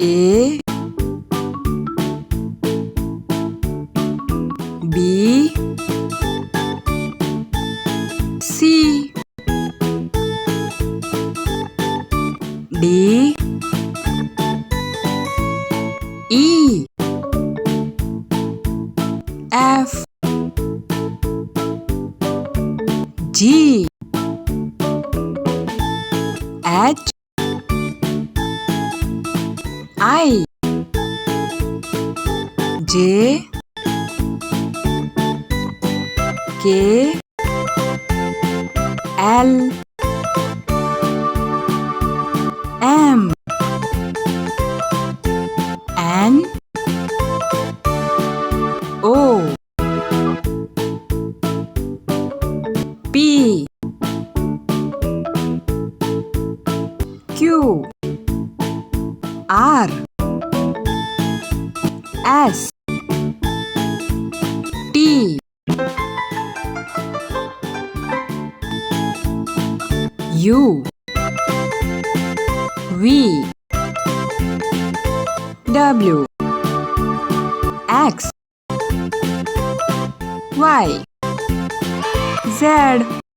A B C D E F G H I J K L M N O P Q R S T U V W X Y Z